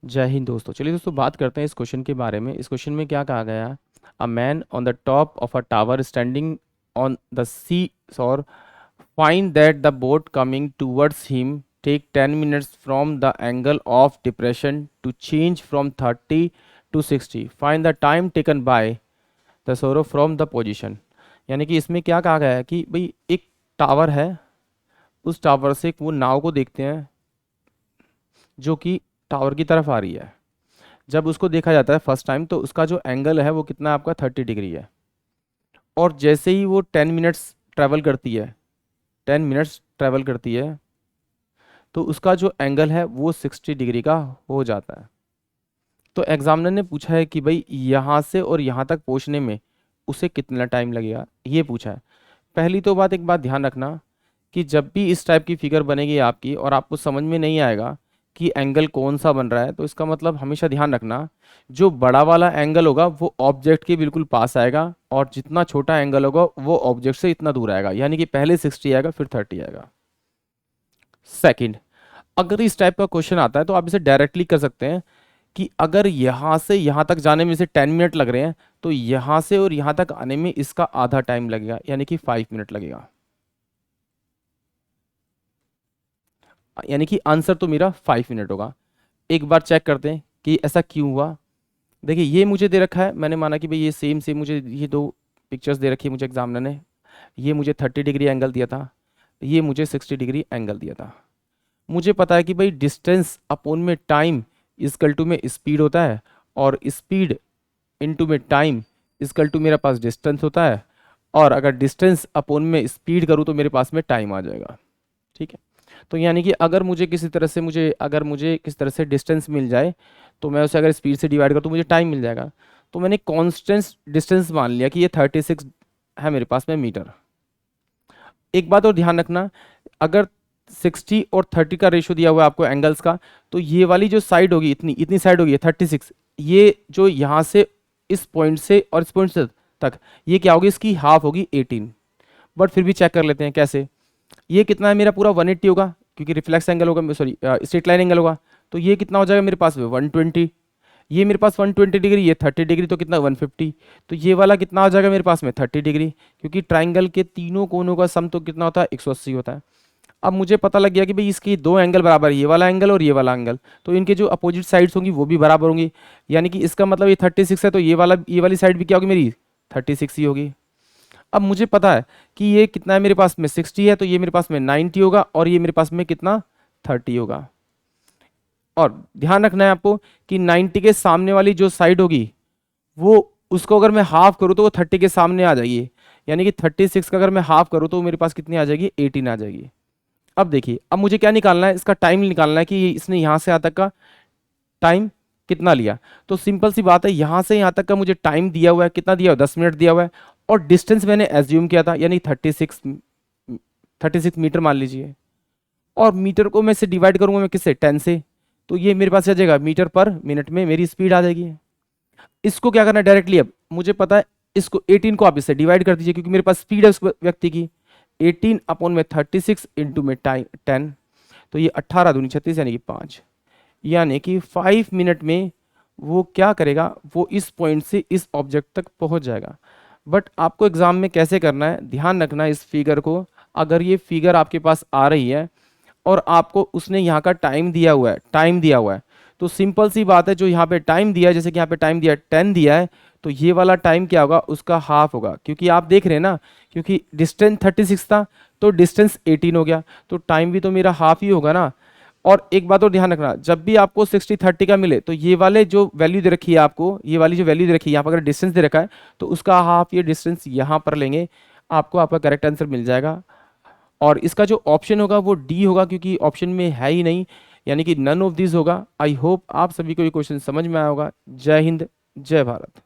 जय हिंद दोस्तों। चलिए दोस्तों बात करते हैं इस क्वेश्चन के बारे में। इस क्वेश्चन में क्या कहा गया है? A man on the top of a tower standing on the sea shore find that the boat coming towards him take 10 minutes from the angle of depression to change from 30 to 60। Find the time taken by the shore from the position. यानी कि इसमें क्या कहा गया है कि भाई एक टावर है, उस टावर से वो नाव को देखते हैं जो कि टावर की तरफ आ रही है। जब उसको देखा जाता है फर्स्ट टाइम तो उसका जो एंगल है वो कितना है आपका 30 डिग्री है। और जैसे ही वो 10 मिनट्स ट्रैवल करती है, 10 मिनट्स ट्रैवल करती है तो उसका जो एंगल है वो 60 डिग्री का हो जाता है। तो एग्जामिनर ने पूछा है कि भाई यहाँ से और यहाँ तक पहुँचने में उसे कितना टाइम लगेगा, ये पूछा है। पहली तो बात, एक बात ध्यान रखना कि जब भी इस टाइप की फिगर बनेगी आपकी और आपको समझ में नहीं आएगा कि एंगल कौन सा बन रहा है, तो इसका मतलब हमेशा ध्यान रखना जो बड़ा वाला एंगल होगा वो ऑब्जेक्ट के बिल्कुल पास आएगा और जितना छोटा एंगल होगा वो ऑब्जेक्ट से इतना दूर आएगा। यानी कि पहले 60 आएगा फिर 30 आएगा। सेकंड, अगर इस टाइप का क्वेश्चन आता है तो आप इसे डायरेक्टली कर सकते हैं कि अगर यहाँ से यहाँ तक जाने में इसे 10 मिनट लग रहे हैं तो यहाँ से और यहाँ तक आने में इसका आधा टाइम लगेगा, यानी कि 5 मिनट लगेगा। यानी कि आंसर तो मेरा 5 मिनट होगा। एक बार चेक करते हैं कि ऐसा क्यों हुआ। देखिए ये मुझे दे रखा है, मैंने माना कि भाई ये सेम सेम मुझे ये दो पिक्चर्स दे रखी है मुझे एग्जामिनर ने। ये मुझे 30 डिग्री एंगल दिया था, ये मुझे 60 डिग्री एंगल दिया था। मुझे पता है कि भाई डिस्टेंस अपॉन में टाइम इजकल टू में स्पीड होता है, और स्पीड इनटू में टाइम इजकल टू मेरे पास डिस्टेंस होता है। और अगर डिस्टेंस अपॉन में स्पीड करूँ तो मेरे पास में टाइम आ जाएगा। ठीक है, तो यानी कि अगर मुझे किसी तरह से किसी तरह से डिस्टेंस मिल जाए तो मैं उसे अगर स्पीड से डिवाइड करूँ तो मुझे टाइम मिल जाएगा। तो मैंने कांस्टेंट डिस्टेंस मान लिया कि ये 36 है मेरे पास में मीटर। एक बात और ध्यान रखना, अगर 60 और 30 का रेशियो दिया हुआ है आपको एंगल्स का, तो ये वाली जो साइड होगी इतनी इतनी साइड होगी 36, ये जो यहाँ से इस पॉइंट से और इस पॉइंट से तक ये क्या होगी, इसकी हाफ होगी 18। बट फिर भी चेक कर लेते हैं कैसे। ये कितना है मेरा पूरा 180 होगा क्योंकि रिफ्लेक्स एंगल होगा, सॉरी स्ट्रेट लाइन एंगल होगा। तो ये कितना हो जाएगा मेरे पास में 120। ये मेरे पास 120 डिग्री, ये 30 डिग्री, तो कितना 150। तो ये वाला कितना आ जाएगा मेरे पास में 30 डिग्री, क्योंकि ट्राइंगल के तीनों कोनों का सम तो कितना होता है 180 होता है। अब मुझे पता लग गया कि भाई इसकी दो एंगल बराबर है, ये वाला एंगल और ये वाला एंगल, तो इनके जो अपोजिट साइड्स होंगी वो भी बराबर होंगी। यानी कि इसका मतलब ये 36 है तो ये वाली साइड भी क्या होगी मेरी 36 ही होगी। अब मुझे पता है कि ये कितना है मेरे पास में 60 है, तो ये मेरे पास में 90 होगा, और ये मेरे पास में कितना 30 होगा। और ध्यान रखना है आपको कि 90 के सामने वाली जो साइड होगी वो, उसको अगर मैं हाफ करूँ तो वो 30 के सामने आ जाएगी। यानी कि 36 का अगर मैं हाफ करूँ तो मेरे पास कितनी आ जाएगी 18 आ जाएगी। अब देखिए, अब मुझे क्या निकालना है, इसका टाइम निकालना है कि इसने यहाँ से यहाँ तक का टाइम कितना लिया। तो सिंपल सी बात है, यहाँ से यहाँ तक का मुझे टाइम दिया हुआ है, कितना दिया हुआ है 10 मिनट दिया हुआ है। और डिस्टेंस मैंने एज्यूम किया था यानी 36 मीटर मान लीजिए। और मीटर को मैं से डिवाइड करूंगा मैं किससे 10 से, तो ये मेरे पास आ जाएगा मीटर पर मिनट में मेरी स्पीड आ जाएगी। इसको क्या करना है डायरेक्टली, अब मुझे पता है इसको 18 को आप इससे डिवाइड कर दीजिए क्योंकि मेरे पास स्पीड है उस व्यक्ति की। 18 अपॉन में 36 इंटू में टाइम 10, तो ये 18 दूनी 36 यानी कि 5। यानी कि 5 मिनट में वो क्या करेगा, वो इस पॉइंट से इस ऑब्जेक्ट तक पहुंच जाएगा। बट आपको एग्जाम में कैसे करना है ध्यान रखना इस फिगर को। अगर ये फिगर आपके पास आ रही है और आपको उसने यहाँ का टाइम दिया हुआ है, तो सिंपल सी बात है जो यहाँ पे टाइम दिया है, जैसे कि यहाँ पे टाइम दिया है 10 दिया है, तो ये वाला टाइम क्या होगा उसका हाफ होगा। क्योंकि आप देख रहे हैं ना, क्योंकि डिस्टेंस 36 था तो डिस्टेंस 18 हो गया, तो टाइम भी तो मेरा हाफ ही होगा ना। और एक बात और ध्यान रखना, जब भी आपको 60-30 का मिले तो ये वाले जो वैल्यू दे रखी है आपको, ये वाली जो वैल्यू दे रखी है यहाँ पर अगर डिस्टेंस दे रखा है तो उसका हाफ ये डिस्टेंस यहाँ पर लेंगे, आपको आपका करेक्ट आंसर मिल जाएगा। और इसका जो ऑप्शन होगा वो डी होगा क्योंकि ऑप्शन में है ही नहीं, यानी कि नन ऑफ दिस होगा। आई होप आप सभी को ये क्वेश्चन समझ में आया होगा। जय हिंद, जय भारत।